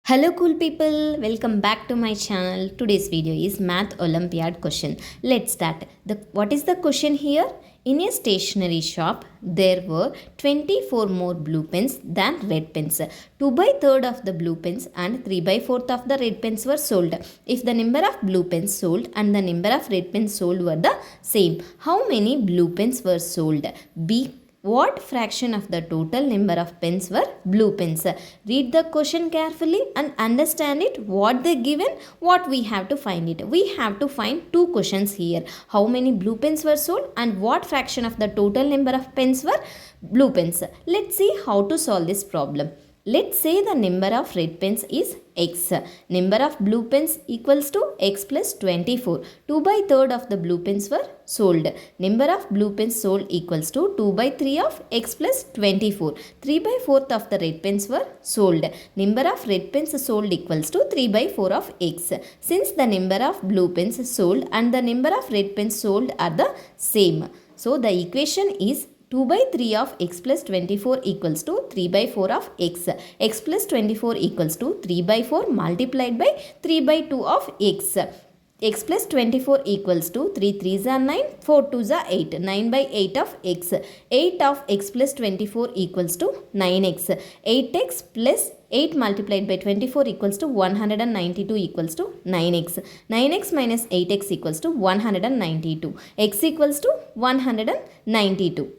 Hello cool people, welcome back to my channel. Today's video is Math Olympiad question. Let's start. What is the question here? In a stationery shop, there were 24 more blue pens than red pens. 2 by 3rd of the blue pens and 3 by 4th of the red pens were sold. If the number of blue pens sold and the number of red pens sold were the same, how many blue pens were sold? B. What fraction of the total number of pens were blue pens? Read the question carefully and understand it. What they given, what we have to find it. We have to find two questions here. How many blue pens were sold and what fraction of the total number of pens were blue pens. Let's see how to solve this problem. Let's say the number of red pens is x. Number of blue pens equals to x plus 24. 2 by 3rd of the blue pens were sold. Number of blue pens sold equals to 2 by 3 of x plus 24. 3 by 4th of the red pens were sold. Number of red pens sold equals to 3 by 4 of x. Since the number of blue pens sold and the number of red pens sold are the same, so the equation is 2 by 3 of x plus 24 equals to 3 by 4 of x. X plus 24 equals to 3 by 4 multiplied by 3 by 2 of x. X plus 24 equals to 3 3s are 9, 4 2s are 8. 9 by 8 of x. 8 of x plus 24 equals to 9x. 8x plus 8 multiplied by 24 equals to 192 equals to 9x. 9x minus 8x equals to 192. X equals to 192.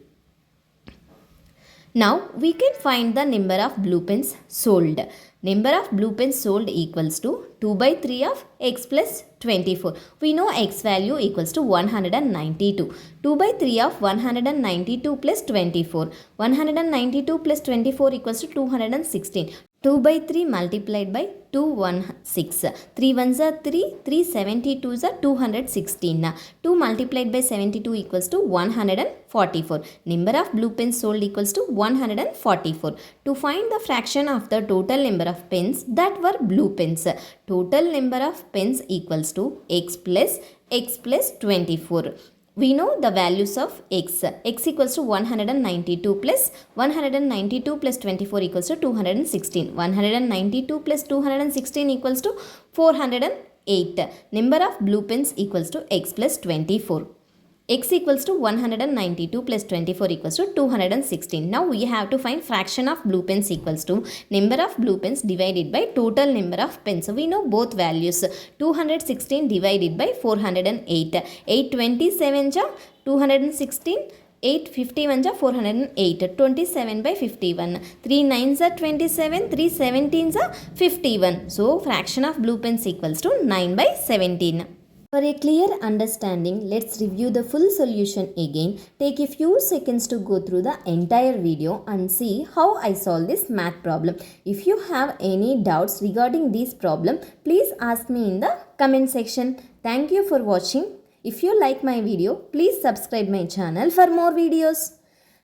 Now we can find the number of blue pens sold. Number of blue pens sold equals to 2 by 3 of x plus 24. We know x value equals to 192. 2 by 3 of 192 plus 24. 192 plus 24 equals to 216. 2 by 3 multiplied by 216. 3 ones are 3, 3 72s are 216. 2 multiplied by 72 equals to 144. Number of blue pens sold equals to 144. To find the fraction of the total number of pens that were blue pens, total number of pens equals to x plus 24. We know the values of x. X equals to 192 plus 192 plus 24 equals to 216. 192 plus 216 equals to 408. Number of blue pens equals to x plus 24. X equals to 192 plus 24 equals to 216. Now we have to find fraction of blue pens equals to number of blue pens divided by total number of pens. So we know both values. 216 divided by 408. 827 ja 216. 851 ja 408. 27 by 51. 3 9s are 27. 3 17s are 51. So fraction of blue pens equals to 9 by 17. For a clear understanding, let's review the full solution again. Take a few seconds to go through the entire video and see how I solve this math problem. If you have any doubts regarding this problem, please ask me in the comment section. Thank you for watching. If you like my video, please subscribe my channel for more videos.